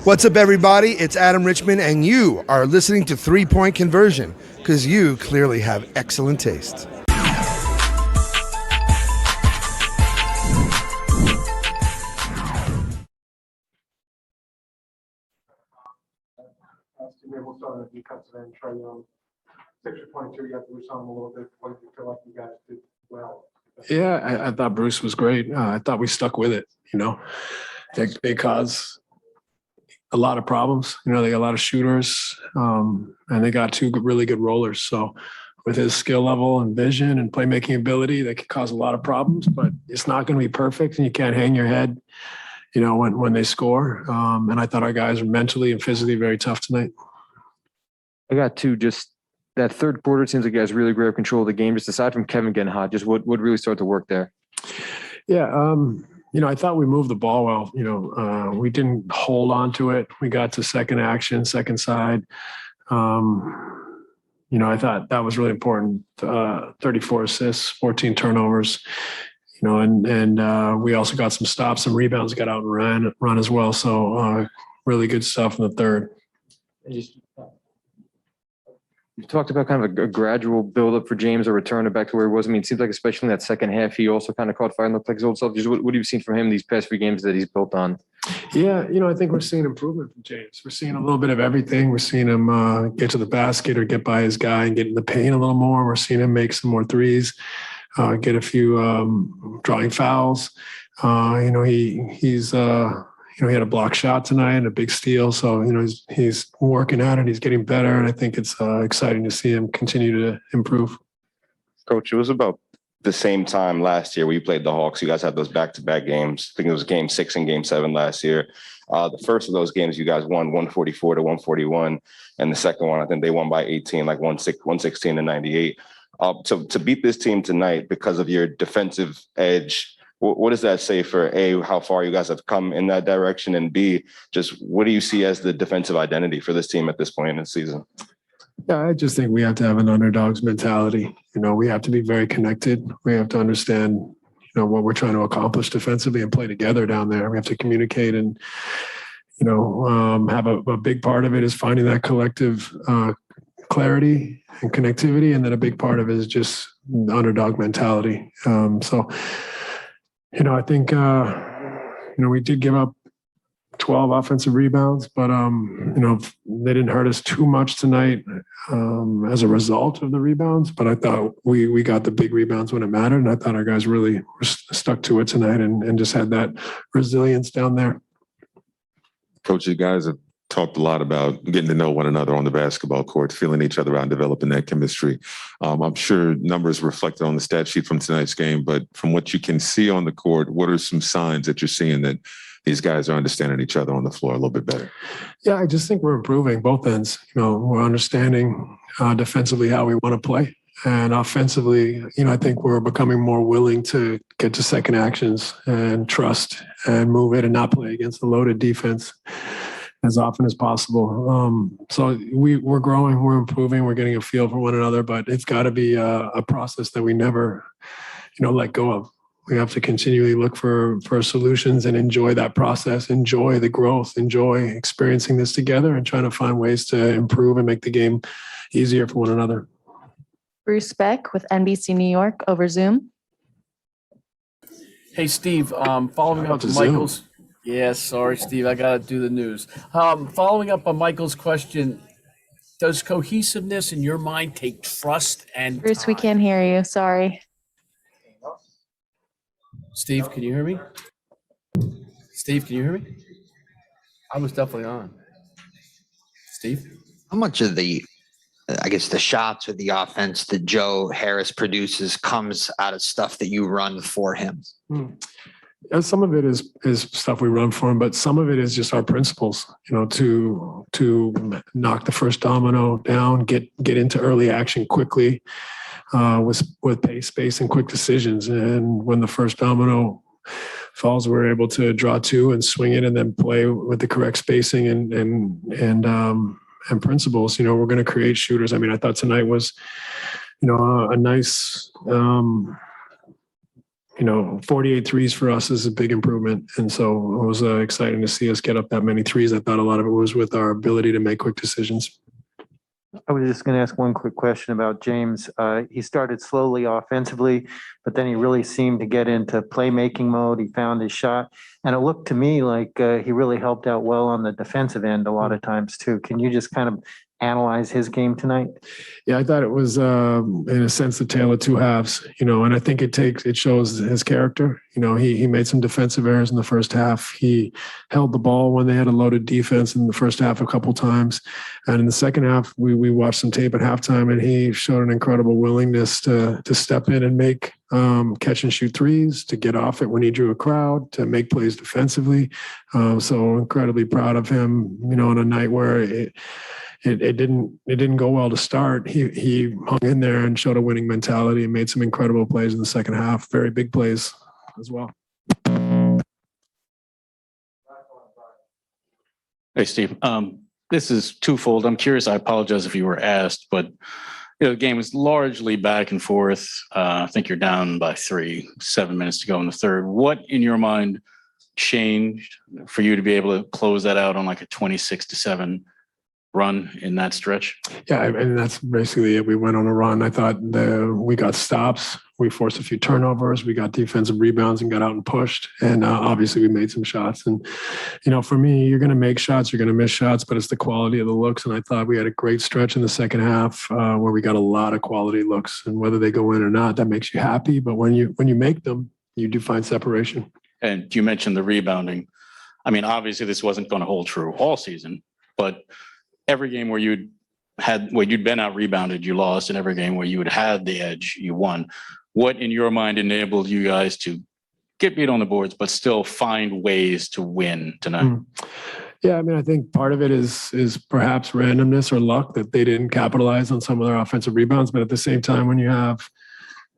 What's up, everybody? It's Adam Richman, and you are listening to 3 Point Conversion, because you clearly have excellent taste. Maybe we'll start on the defensive end. Trae Young, 6 for 22. You got to lose on him a little bit. What do you feel like you guys did well? Yeah, I thought Bruce was great. I thought we stuck with it. They caused a lot of problems. They got a lot of shooters, and they got 2 really good rollers. So with his skill level and vision and playmaking ability, they could cause a lot of problems. But it's not going to be perfect, and you can't hang your head, when they score. And I thought our guys were mentally and physically very tough tonight. I got 2. Just that third quarter, it seems like you guys really grabbed control of the game. Just aside from Kevin getting hot, just what really started to work there? Yeah, I thought we moved the ball well. We didn't hold on to it. We got to second action, second side. I thought that was really important. 34 assists, 14 turnovers. And we also got some stops, some rebounds, got out and run as well. So really good stuff in the third. You talked about kind of a gradual buildup for James, or return back to where he was. I mean, it seems like especially in that second half, he also kind of caught fire and looked like his old self. Just what have you seen from him these past 3 games that he's built on? Yeah, I think we're seeing improvement from James. We're seeing a little bit of everything. We're seeing him get to the basket or get by his guy and get in the paint a little more. We're seeing him make some more threes, get a few drawing fouls. He had a block shot tonight and a big steal. So, he's working at it. He's getting better. And I think it's exciting to see him continue to improve. Coach, it was about the same time last year where you played the Hawks. You guys had those back-to-back games. I think it was game 6 and game 7 last year. The first of those games, you guys won 144 to 141. And the second one, I think they won by 18, like 116 to 98. To beat this team tonight because of your defensive edge, what does that say for A, how far you guys have come in that direction, and B, just what do you see as the defensive identity for this team at this point in the season? Yeah, I just think we have to have an underdog's mentality. We have to be very connected. We have to understand, what we're trying to accomplish defensively and play together down there. We have to communicate and, have a big part of it is finding that collective clarity and connectivity. And then a big part of it is just the underdog mentality. I think, we did give up 12 offensive rebounds, but, they didn't hurt us too much tonight as a result of the rebounds. But I thought we got the big rebounds when it mattered. And I thought our guys really were stuck to it tonight and just had that resilience down there. Coach, you guys have talked a lot about getting to know one another on the basketball court, feeling each other out and developing that chemistry. I'm sure numbers reflected on the stat sheet from tonight's game, but from what you can see on the court, what are some signs that you're seeing that these guys are understanding each other on the floor a little bit better? Yeah, I just think we're improving both ends. We're understanding defensively how we want to play. And offensively, I think we're becoming more willing to get to second actions and trust and move it and not play against the loaded defense as often as possible. So we're growing, we're improving, we're getting a feel for one another, but it's got to be a process that we never, let go of. We have to continually look for solutions and enjoy that process, enjoy the growth, enjoy experiencing this together and trying to find ways to improve and make the game easier for one another. Bruce Beck with NBC New York over Zoom. Hey, Steve, following up on Michael's. Yeah, sorry, Steve, I got to do the news. Following up on Michael's question, does cohesiveness in your mind take trust and Bruce, we can't hear you. Sorry. Steve, can you hear me? Steve, can you hear me? I was definitely on. Steve? How much of the shots or the offense that Joe Harris produces comes out of stuff that you run for him? And some of it is stuff we run for him, but some of it is just our principles, to knock the first domino down, get into early action quickly, with pace, space, and quick decisions. And when the first domino falls, we're able to draw 2 and swing it and then play with the correct spacing and principles. We're going to create shooters. I mean, I thought tonight was, a nice, 48 threes for us is a big improvement. And so it was exciting to see us get up that many threes. I thought a lot of it was with our ability to make quick decisions. I was just going to ask one quick question about James. He started slowly offensively, but then he really seemed to get into playmaking mode. He found his shot, and it looked to me like he really helped out well on the defensive end a lot of times too. Can you just kind of analyze his game tonight? Yeah, I thought it was, in a sense, the tale of two halves, and I think it shows his character. He made some defensive errors in the first half. He held the ball when they had a loaded defense in the first half a couple times. And in the second half, we watched some tape at halftime, and he showed an incredible willingness to step in and make catch and shoot threes, to get off it when he drew a crowd, to make plays defensively. So incredibly proud of him, on a night where it didn't go well to start. He hung in there and showed a winning mentality and made some incredible plays in the second half. Very big plays as well. Hey, Steve. This is twofold. I'm curious. I apologize if you were asked, but the game was largely back and forth. I think you're down by 3, 7 minutes to go in the third. What in your mind changed for you to be able to close that out on like a 26-7 run in that stretch? Yeah, and that's basically it. We went on a run. I thought we got stops. We forced a few turnovers. We got defensive rebounds and got out and pushed. And obviously we made some shots. And, for me, you're going to make shots, you're going to miss shots, but it's the quality of the looks. And I thought we had a great stretch in the second half where we got a lot of quality looks. And whether they go in or not, that makes you happy. But when you make them, you do find separation. And you mentioned the rebounding. I mean, obviously this wasn't going to hold true all season, but every game where you'd been out rebounded, you lost, and every game where you had had the edge, you won. What in your mind enabled you guys to get beat on the boards, but still find ways to win tonight? Yeah, I mean, I think part of it is perhaps randomness or luck that they didn't capitalize on some of their offensive rebounds. But at the same time, when you have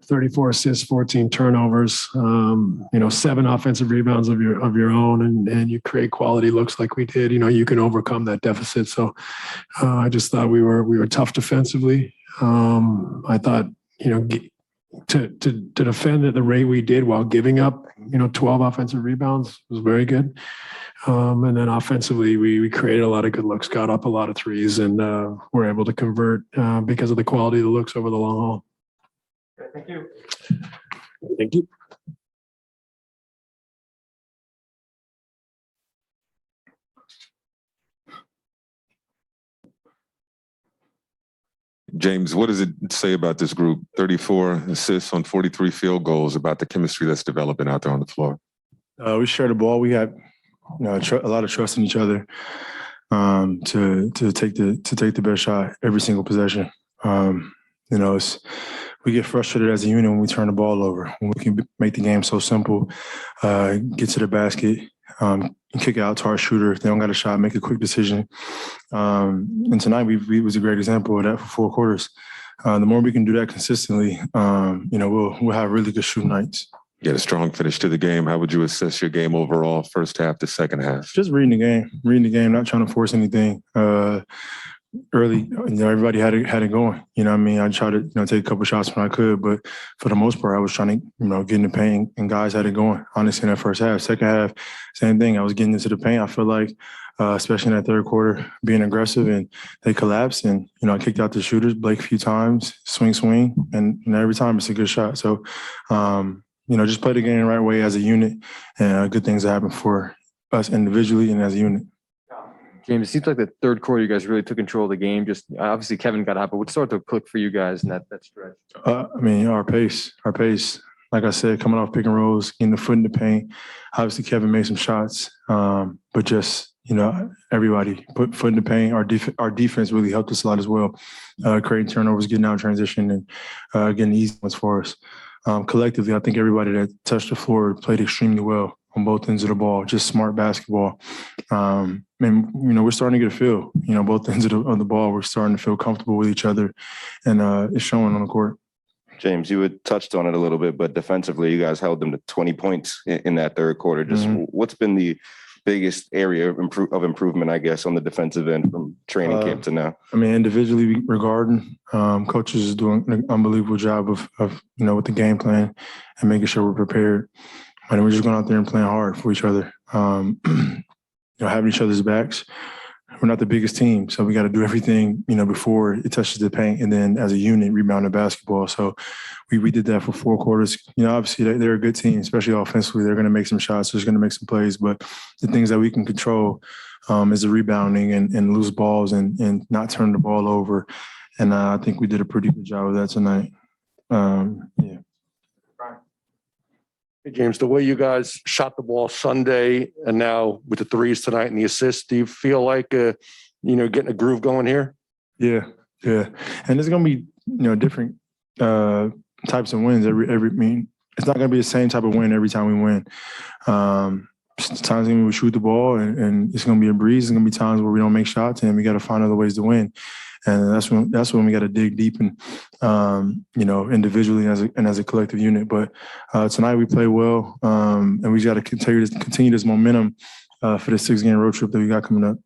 34 assists, 14 turnovers, 7 offensive rebounds of your own, and you create quality looks like we did, you can overcome that deficit. So I just thought we were tough defensively. I thought, to defend at the rate we did while giving up, 12 offensive rebounds was very good. And then offensively, we created a lot of good looks, got up a lot of threes, and were able to convert because of the quality of the looks over the long haul. Okay, thank you. Thank you. James, what does it say about this group? 34 assists on 43 field goals, about the chemistry that's developing out there on the floor. We share the ball. We had a lot of trust in each other to take the best shot every single possession. We get frustrated as a unit when we turn the ball over. When we can make the game so simple, get to the basket, kick it out to our shooter. If they don't got a shot, make a quick decision. And tonight we was a great example of that for 4 quarters. The more we can do that consistently, we'll have really good shooting nights. You had a strong finish to the game. How would you assess your game overall, first half to second half? Just reading the game, not trying to force anything. Early, everybody had it going. I tried to take a couple shots when I could, but for the most part, I was trying to get in the paint, and guys had it going. Honestly, in that first half, second half, same thing. I was getting into the paint. I feel like, especially in that third quarter, being aggressive, and they collapsed, and I kicked out the shooters, Blake a few times, swing, and every time it's a good shot. So, just play the game the right way as a unit, and good things happen for us individually and as a unit. James, it seems like the third quarter, you guys really took control of the game. Just obviously Kevin got hot, but what started to click for you guys in that stretch? Our pace. Like I said, coming off pick and rolls, getting the foot in the paint. Obviously, Kevin made some shots, but just everybody put foot in the paint. Our defense really helped us a lot as well, creating turnovers, getting out in transition, and getting easy ones for us. Collectively, I think everybody that touched the floor played extremely well on both ends of the ball, just smart basketball. And, we're starting to get a feel, both ends of the ball, we're starting to feel comfortable with each other, and it's showing on the court. James, you had touched on it a little bit, but defensively, you guys held them to 20 points in that third quarter. Just what's been the biggest area of improvement, I guess, on the defensive end from training camp to now? I mean, individually regarding, coaches is doing an unbelievable job of with the game plan and making sure we're prepared. And we're just going out there and playing hard for each other. Having each other's backs. We're not the biggest team, so we got to do everything, before it touches the paint, and then as a unit, rebound the basketball. So we did that for 4 quarters. Obviously they're a good team, especially offensively. They're going to make some shots. They're going to make some plays, but the things that we can control is the rebounding and loose balls and not turn the ball over. And I think we did a pretty good job of that tonight. Yeah. Hey, James, the way you guys shot the ball Sunday and now with the threes tonight and the assists, do you feel like, getting a groove going here? Yeah. And there's going to be, different types of wins it's not going to be the same type of win every time we win. Times when we shoot the ball and it's going to be a breeze. There's going to be times where we don't make shots and we got to find other ways to win. And that's when we got to dig deep and, individually and as a collective unit. But tonight we played well, and we got to continue this momentum for the 6-game road trip that we got coming up.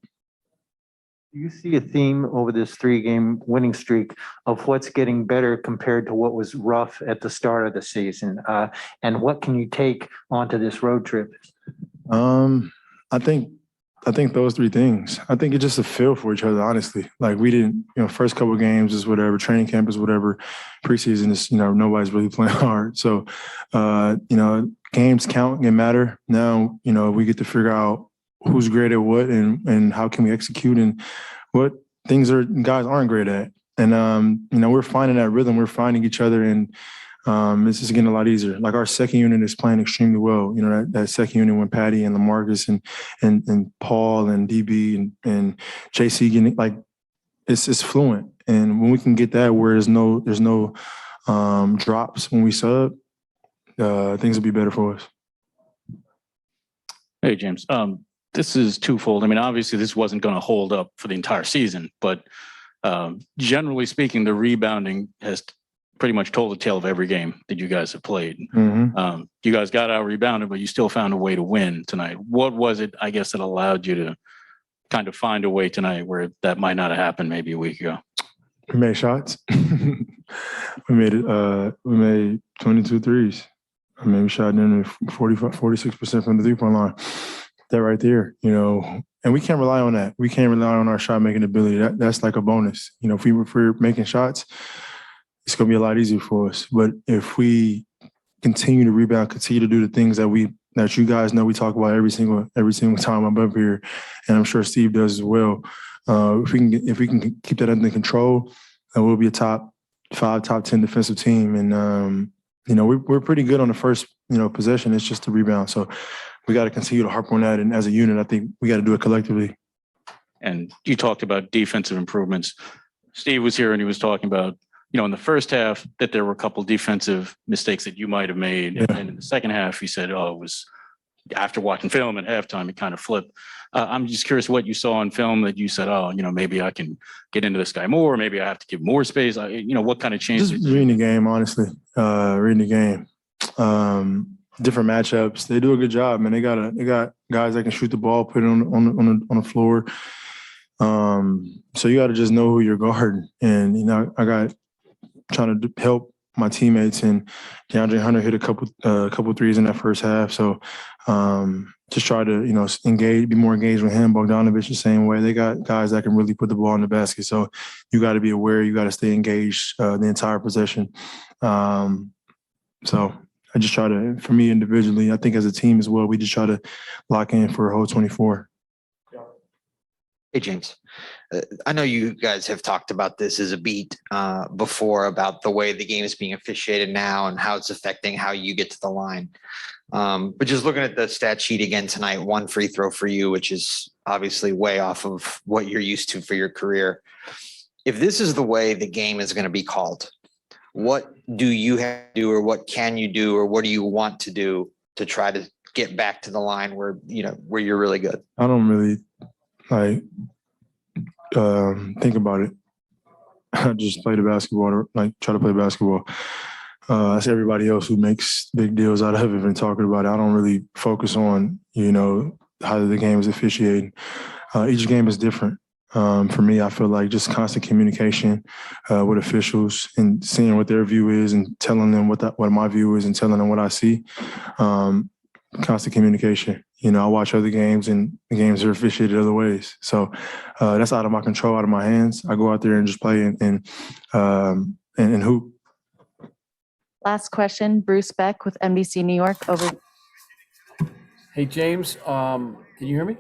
Do you see a theme over this 3-game winning streak of what's getting better compared to what was rough at the start of the season? And what can you take onto this road trip? I think those 3 things. I think it's just a feel for each other, honestly. Like we didn't, first couple of games is whatever, training camp is whatever, preseason is, nobody's really playing hard. So, games count and matter. Now, we get to figure out who's great at what and how can we execute and what things guys aren't great at. And, we're finding that rhythm. We're finding each other and it's just getting a lot easier. Like our second unit is playing extremely well. That second unit when Patty and LaMarcus and Paul and DB and JC getting it's fluent. And when we can get that where there's no drops when we sub, things will be better for us. Hey, James. This is twofold. I mean, obviously this wasn't going to hold up for the entire season, but generally speaking, the rebounding has pretty much told the tale of every game that you guys have played. Mm-hmm. You guys got out rebounded, but you still found a way to win tonight. What was it, I guess, that allowed you to kind of find a way tonight where that might not have happened maybe a week ago? We made shots. We made 22 threes. I mean, we shot in 46% from the 3-point line. That right there, and we can't rely on that. We can't rely on our shot making ability. That's like a bonus. If we're making shots, it's going to be a lot easier for us. But if we continue to rebound, continue to do the things that you guys know we talk about every single time I'm up here, and I'm sure Steve does as well. If we can keep that under control, we'll be a top 5, top 10 defensive team. And we're pretty good on the first possession. It's just the rebound. So we got to continue to harp on that. And as a unit, I think we got to do it collectively. And you talked about defensive improvements. Steve was here and he was talking about, in the first half that there were a couple defensive mistakes that you might have made. Yeah. And in the second half, he said, it was after watching film at halftime, it kind of flipped. I'm just curious what you saw on film that you said, maybe I can get into this guy more. Maybe I have to give more space. What kind of changes? Just reading the game, honestly. Reading the game. Different matchups. They do a good job, man. They got guys that can shoot the ball, put it on the floor. So you got to just know who you're guarding. And I got trying to help my teammates, and DeAndre Hunter hit a couple threes in that first half. So just try to engage, be more engaged with him. Bogdanovich the same way. They got guys that can really put the ball in the basket. So you got to be aware. You got to stay engaged the entire possession. So I just try to, for me individually, I think as a team as well, we just try to lock in for a whole 24. Hey, James. I know you guys have talked about this as a beat before about the way the game is being officiated now and how it's affecting how you get to the line. But just looking at the stat sheet again tonight, 1 free throw for you, which is obviously way off of what you're used to for your career. If this is the way the game is going to be called, what do you have to do, or what can you do, or what do you want to do to try to get back to the line where you're really good? I don't really think about it. I just play the basketball, try to play basketball. That's everybody else who makes big deals out of it and talking about it. I don't really focus on, how the game is officiating. Each game is different. For me, I feel like just constant communication with officials and seeing what their view is and telling them what my view is and telling them what I see. Constant communication. You know, I watch other games and the games are officiated other ways. So that's out of my control, out of my hands. I go out there and just play and hoop. Last question, Bruce Beck with NBC New York over. Hey, James, can you hear me?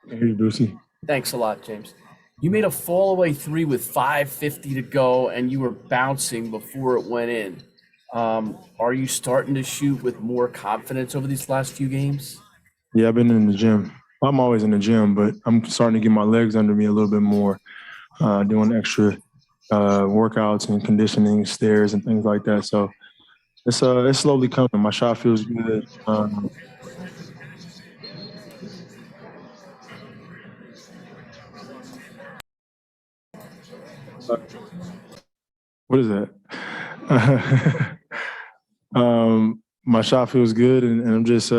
Hey, Brucey. Thanks a lot, James. You made a fall away three with 5:50 to go, and you were bouncing before it went in. Are you starting to shoot with more confidence over these last few games? Yeah, I've been in the gym. I'm always in the gym, but I'm starting to get my legs under me a little bit more, doing extra workouts and conditioning, stairs and things like that. So it's slowly coming. My shot feels good. What is that? My shot feels good, and I'm just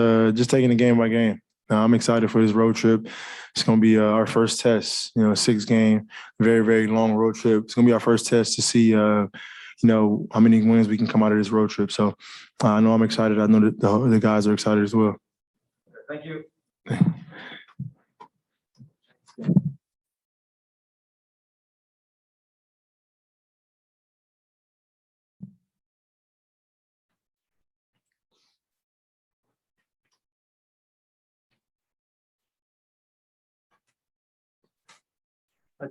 taking it game by game. I'm excited for this road trip. It's going to be our first test. You know, 6-game, very, very long road trip. It's going to be our first test to see, how many wins we can come out of this road trip. So I know I'm excited. I know that the guys are excited as well. Thank you.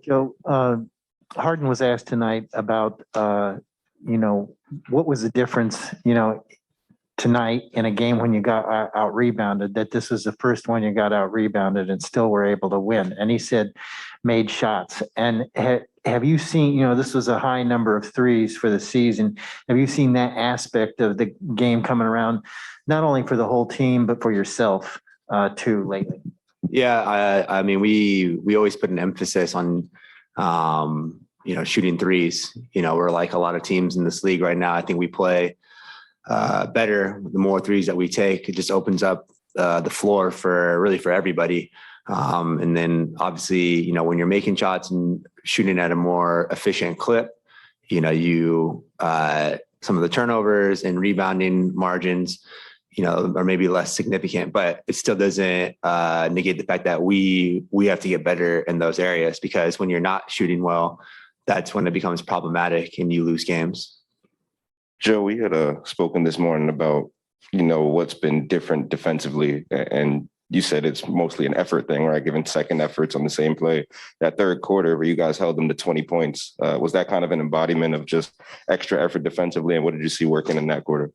Joe, Harden was asked tonight about, what was the difference, tonight in a game when you got out rebounded, that this was the first one you got out rebounded and still were able to win. And he said, made shots. And have you seen, this was a high number of threes for the season. Have you seen that aspect of the game coming around, not only for the whole team, but for yourself too lately? Yeah, I mean, we always put an emphasis on, shooting threes. We're like a lot of teams in this league right now. I think we play better the more threes that we take. It just opens up the floor for everybody. And then obviously, when you're making shots and shooting at a more efficient clip, some of the turnovers and rebounding margins, are maybe less significant, but it still doesn't negate the fact that we have to get better in those areas, because when you're not shooting well, that's when it becomes problematic and you lose games. Joe, we had spoken this morning about, what's been different defensively, and you said it's mostly an effort thing, right? Giving second efforts on the same play. That third quarter where you guys held them to 20 points, was that kind of an embodiment of just extra effort defensively? And what did you see working in that quarter?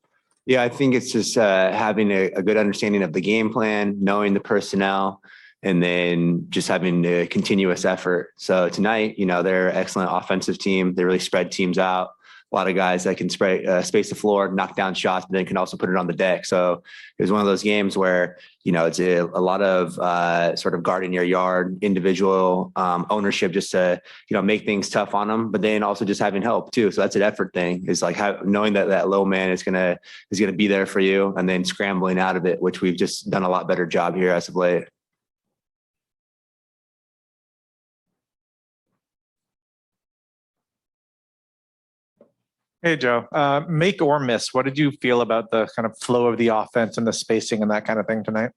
Yeah, I think it's just having a good understanding of the game plan, knowing the personnel, and then just having a continuous effort. So tonight, they're an excellent offensive team. They really spread teams out. A lot of guys that can space the floor, knock down shots, but then can also put it on the deck. So it was one of those games where, it's a lot of sort of guarding your yard, individual ownership, just to, make things tough on them, but then also just having help too. So that's an effort thing, is like knowing that low man is going to be there for you, and then scrambling out of it, which we've just done a lot better job here as of late. Hey, Joe. Make or miss, what did you feel about the kind of flow of the offense and the spacing and that kind of thing tonight?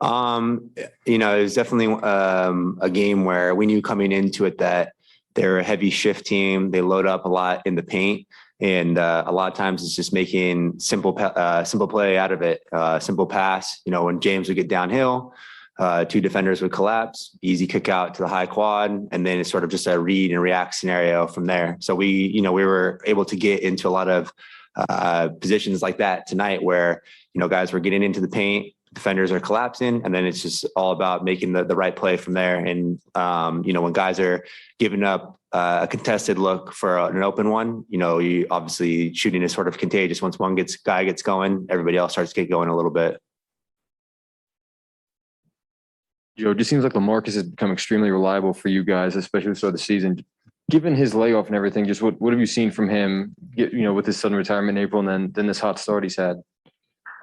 It was definitely a game where we knew coming into it that they're a heavy shift team. They load up a lot in the paint, and a lot of times it's just making simple play out of it. Simple pass. When James would get downhill, two defenders would collapse, easy kick out to the high quad, and then it's sort of just a read and react scenario from there. So we were able to get into a lot of positions like that tonight where, guys were getting into the paint, defenders are collapsing, and then it's just all about making the right play from there. And, when guys are giving up a contested look for an open one, you obviously shooting is sort of contagious. Once one guy gets going, everybody else starts to get going a little bit. Joe, it just seems like LaMarcus has become extremely reliable for you guys, especially throughout the season. Given his layoff and everything, just what have you seen from him, with his sudden retirement in April and then this hot start he's had?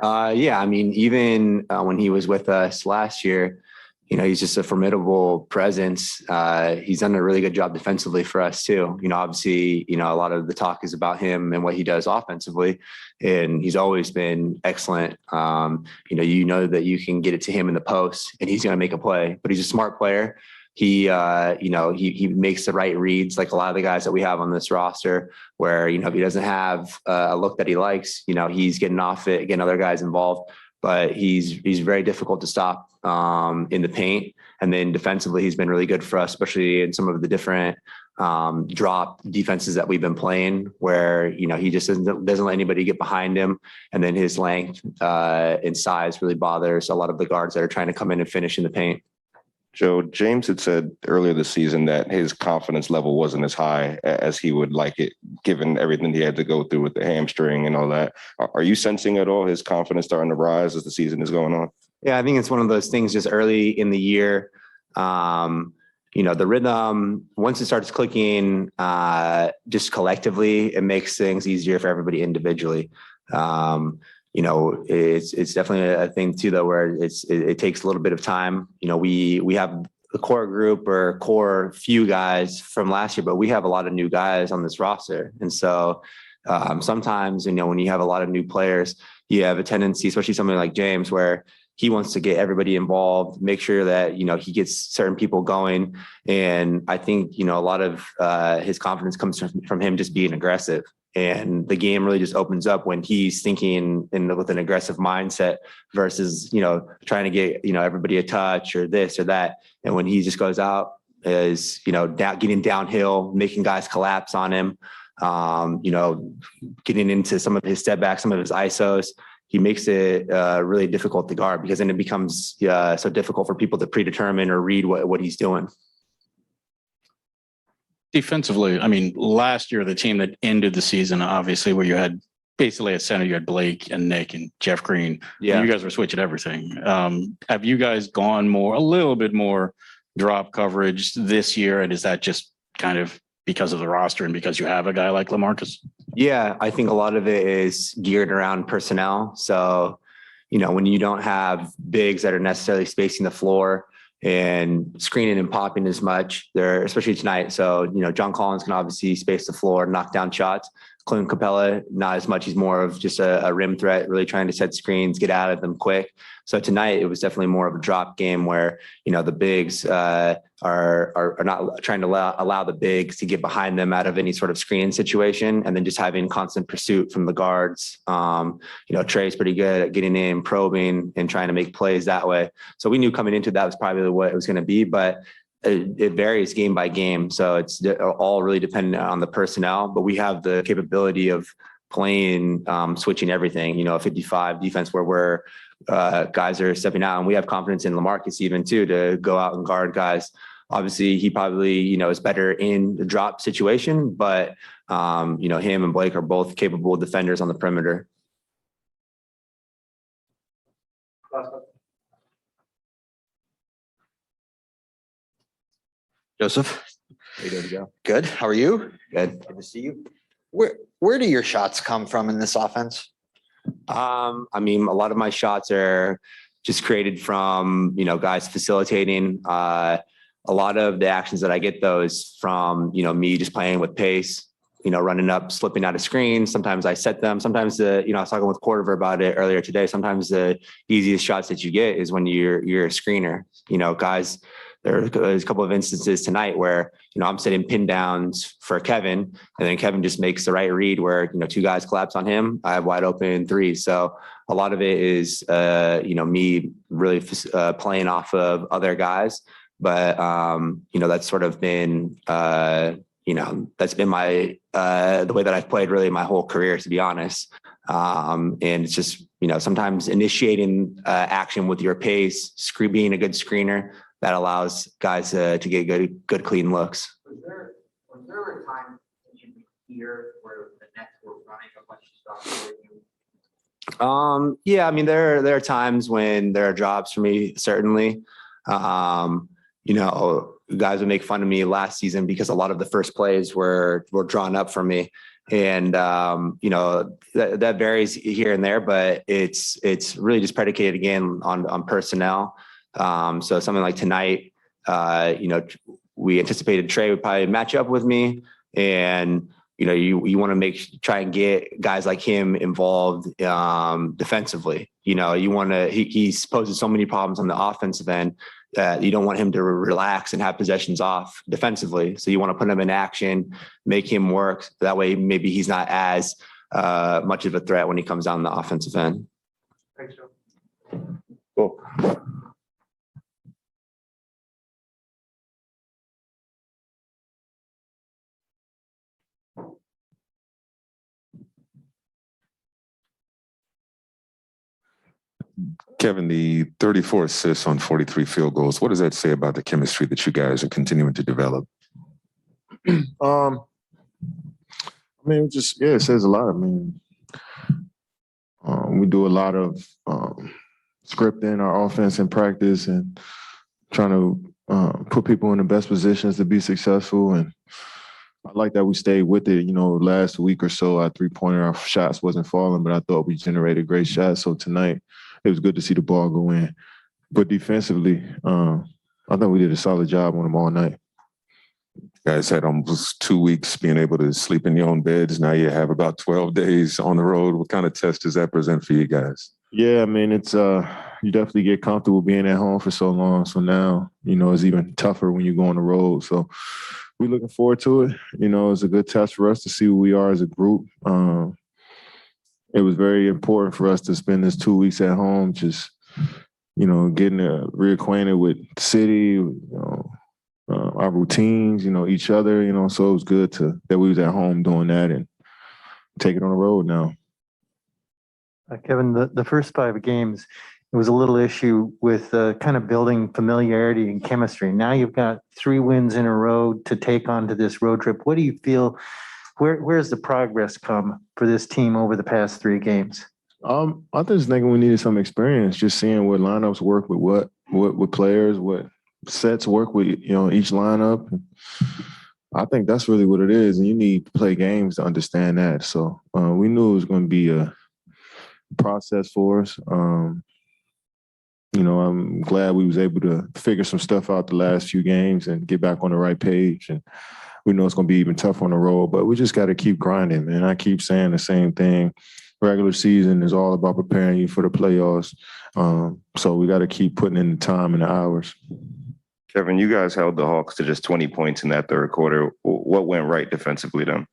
Yeah, I mean, even when he was with us last year, he's just a formidable presence. He's done a really good job defensively for us too. Obviously, a lot of the talk is about him and what he does offensively, and he's always been excellent. That you can get it to him in the post and he's going to make a play, but he's a smart player. He makes the right reads, like a lot of the guys that we have on this roster, where, if he doesn't have a look that he likes, he's getting off it, getting other guys involved. But he's very difficult to stop in the paint. And then defensively, he's been really good for us, especially in some of the different drop defenses that we've been playing, where, he just doesn't let anybody get behind him. And then his length and size really bothers a lot of the guards that are trying to come in and finish in the paint. Joe, James had said earlier this season that his confidence level wasn't as high as he would like it, given everything he had to go through with the hamstring and all that. Are you sensing at all his confidence starting to rise as the season is going on? Yeah, I think it's one of those things just early in the year. The rhythm, once it starts clicking, just collectively, it makes things easier for everybody individually. It's definitely a thing too, though, where it takes a little bit of time. We have a core group or core few guys from last year, but we have a lot of new guys on this roster. And so sometimes, when you have a lot of new players, you have a tendency, especially somebody like James, where he wants to get everybody involved, make sure that, he gets certain people going. And I think, a lot of his confidence comes from him just being aggressive. And the game really just opens up when he's thinking with an aggressive mindset versus, trying to get, everybody a touch or this or that. And when he just goes out is, getting downhill, making guys collapse on him, getting into some of his step backs, some of his ISOs, he makes it really difficult to guard, because then it becomes so difficult for people to predetermine or read what he's doing. Defensively, last year, the team that ended the season, obviously, where you had basically at center, you had Blake and Nick and Jeff Green. Yeah. And you guys were switching everything. Have you guys gone a little bit more drop coverage this year? And is that just kind of because of the roster and because you have a guy like LaMarcus? Yeah, I think a lot of it is geared around personnel. So, when you don't have bigs that are necessarily spacing the floor and screening and popping as much there, especially tonight. So, John Collins can obviously space the floor, knock down shots. Clint Capella, not as much. He's more of just a rim threat, really trying to set screens, get out of them quick. So tonight it was definitely more of a drop game where, the bigs are not trying to allow the bigs to get behind them out of any sort of screen situation, and then just having constant pursuit from the guards. Trey's pretty good at getting in, probing, and trying to make plays that way. So we knew coming into that was probably what it was going to be, but it varies game by game. So it's all really dependent on the personnel, but we have the capability of playing, switching everything, 55 defense where guys are stepping out, and we have confidence in LaMarcus even too, to go out and guard guys. Obviously he probably, is better in the drop situation, but him and Blake are both capable defenders on the perimeter. Joseph? Go. Good. How are you? Good. Good to see you. Where do your shots come from in this offense? A lot of my shots are just created from, guys facilitating. A lot of the actions that I get those from, me just playing with pace, running up, slipping out of screens. Sometimes I set them. Sometimes I was talking with Cordover about it earlier today. Sometimes the easiest shots that you get is when you're a screener. Guys, there's a couple of instances tonight where, I'm setting pin downs for Kevin, and then Kevin just makes the right read where, two guys collapse on him. I have wide open threes. So a lot of it is, me really playing off of other guys. But, that's sort of been, that's been my, the way that I've played really my whole career, to be honest. And it's just, sometimes initiating action with your pace, being a good screener, that allows guys to get good, clean looks. Was there a time in here where the Nets were running a bunch of stuff for you? Yeah, there are times when there are jobs for me, certainly. Guys would make fun of me last season because a lot of the first plays were drawn up for me. And, that varies here and there, but it's really just predicated again on personnel. So something like tonight, we anticipated Trey would probably match up with me, and you want to try and get guys like him involved defensively. He poses so many problems on the offensive end that you don't want him to relax and have possessions off defensively. So you want to put him in action, make him work. That way, maybe he's not as much of a threat when he comes down the offensive end. Thanks, Joe. Cool. Kevin, the 34 assists on 43 field goals, what does that say about the chemistry that you guys are continuing to develop? I mean, it says a lot. I mean, we do a lot of scripting our offense in practice and trying to put people in the best positions to be successful. And I like that we stayed with it. Last week or so, our three-pointer, our shots wasn't falling, but I thought we generated great shots. So tonight, it was good to see the ball go in. But defensively, I think we did a solid job on them all night. You guys had almost 2 weeks being able to sleep in your own beds. Now you have about 12 days on the road. What kind of test does that present for you guys? Yeah, I mean, it's you definitely get comfortable being at home for so long. So now, it's even tougher when you go on the road. So we're looking forward to it. It's a good test for us to see who we are as a group. It was very important for us to spend this 2 weeks at home, just, getting reacquainted with the city, our routines, each other, so it was good that we was at home doing that and take it on the road now. Kevin, the first 5 games, it was a little issue with kind of building familiarity and chemistry. Now you've got 3 wins in a row to take on to this road trip. What do you feel? Where's the progress come for this team over the past 3 games? I just think we needed some experience, just seeing what lineups work with what players, what sets work with each lineup. I think that's really what it is, and you need to play games to understand that. So we knew it was going to be a process for us. I'm glad we was able to figure some stuff out the last few games and get back on the right page. And we know it's going to be even tough on the road, but we just got to keep grinding, man. I keep saying the same thing. Regular season is all about preparing you for the playoffs. So we got to keep putting in the time and the hours. Kevin, you guys held the Hawks to just 20 points in that third quarter. What went right defensively then?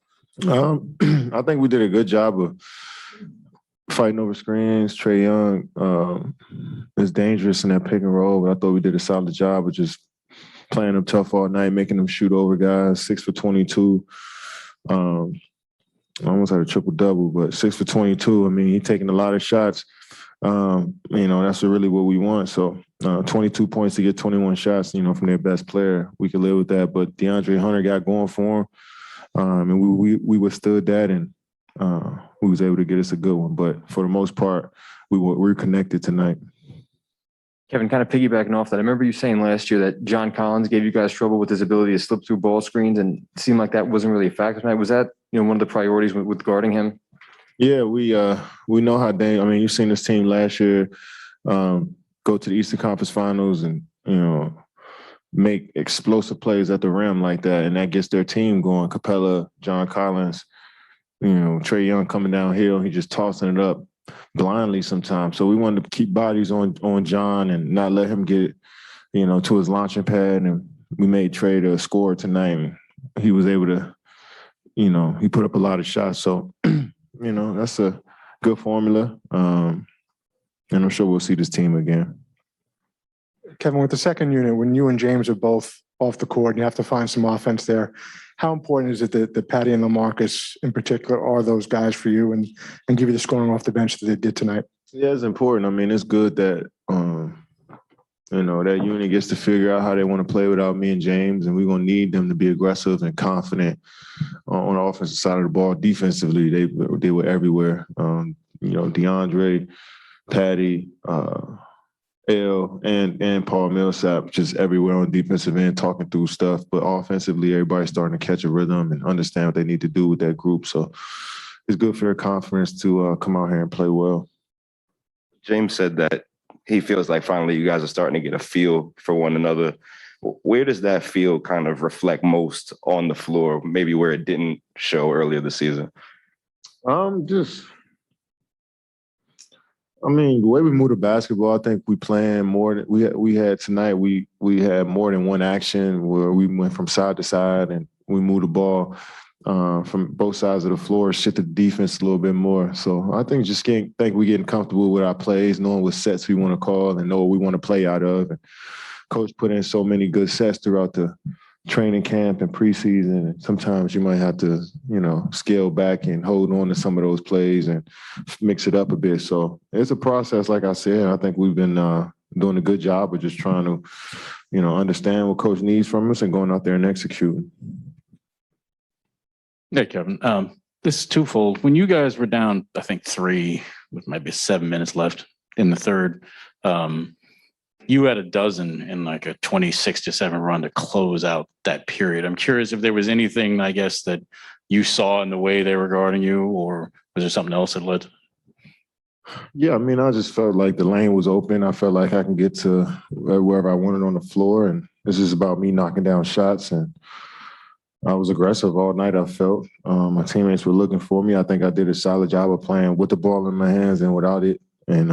I think we did a good job of fighting over screens. Trae Young is dangerous in that pick and roll, but I thought we did a solid job of just playing them tough all night, making them shoot over guys. 6 for 22. I almost had a triple-double, but 6 for 22. I mean, he's taking a lot of shots. That's really what we want. So 22 points to get 21 shots, from their best player. We could live with that. But DeAndre Hunter got going for him. And we withstood that, and we was able to get us a good one. But for the most part, we're connected tonight. Kevin, kind of piggybacking off that, I remember you saying last year that John Collins gave you guys trouble with his ability to slip through ball screens, and it seemed like that wasn't really a factor tonight. Was that one of the priorities with guarding him? Yeah, we know how you've seen this team last year go to the Eastern Conference Finals and make explosive plays at the rim like that, and that gets their team going. Capella, John Collins, Trae Young coming downhill, he just tossing it up blindly sometimes. So we wanted to keep bodies on John and not let him get to his launching pad, and we made Trae to score tonight. He was able to, he put up a lot of shots. So, that's a good formula. And I'm sure we'll see this team again. Kevin, with the second unit, when you and James are both off the court and you have to find some offense there, how important is it that Patty and LaMarcus in particular are those guys for you and give you the scoring off the bench that they did tonight? Yeah, it's important. I mean, it's good that, that unit gets to figure out how they want to play without me and James, and we're going to need them to be aggressive and confident on the offensive side of the ball. Defensively, they were everywhere. DeAndre, Patty, L, and Paul Millsap just everywhere on defensive end talking through stuff. But offensively, everybody's starting to catch a rhythm and understand what they need to do with that group. So it's good for their confidence to come out here and play well. James said that he feels like finally you guys are starting to get a feel for one another. Where does that feel kind of reflect most on the floor, maybe where it didn't show earlier this season? I mean, the way we move the basketball, I think we playing more than we had tonight. We had more than one action where we went from side to side and we moved the ball from both sides of the floor, shifted the defense a little bit more. So I think we're getting comfortable with our plays, knowing what sets we want to call and know what we want to play out of. And Coach put in so many good sets throughout the training camp and preseason. And sometimes you might have to, scale back and hold on to some of those plays and mix it up a bit. So it's a process, like I said. I think we've been doing a good job of just trying to, understand what Coach needs from us and going out there and executing. Hey, Kevin, this is twofold. When you guys were down, I think 3 with maybe 7 minutes left in the third, you had a dozen in like a 26-7 run to close out that period. I'm curious if there was anything, I guess, that you saw in the way they were guarding you, or was there something else that led? Yeah, I mean, I just felt like the lane was open. I felt like I can get to wherever I wanted on the floor, and it's just about me knocking down shots. And I was aggressive all night, I felt. My teammates were looking for me. I think I did a solid job of playing with the ball in my hands and without it. And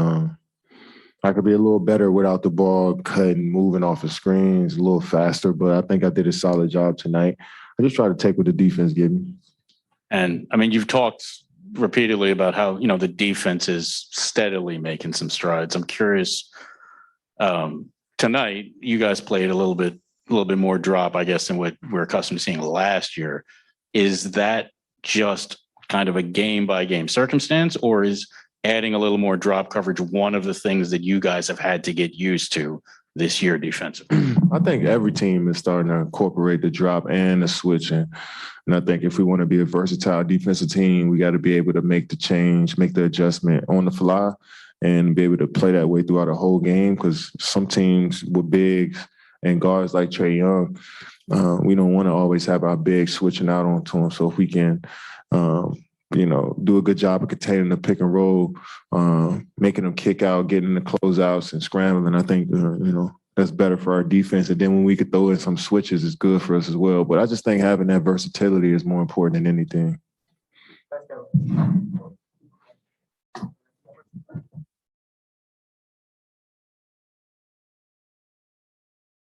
I could be a little better without the ball, cutting, moving off of screens, a little faster, but I think I did a solid job tonight. I just try to take what the defense gave me. And I mean, you've talked repeatedly about how, the defense is steadily making some strides. I'm curious, tonight, you guys played a little bit more drop, I guess, than what we're accustomed to seeing last year. Is that just kind of a game by game circumstance, or is adding a little more drop coverage one of the things that you guys have had to get used to this year defensively? I think every team is starting to incorporate the drop and the switching. And I think if we want to be a versatile defensive team, we got to be able to make the change, make the adjustment on the fly, and be able to play that way throughout a whole game. Because some teams with bigs and guards like Trae Young, we don't want to always have our bigs switching out onto them. So if we can do a good job of containing the pick and roll, making them kick out, getting the closeouts and scrambling. I think, that's better for our defense. And then when we could throw in some switches, it's good for us as well. But I just think having that versatility is more important than anything.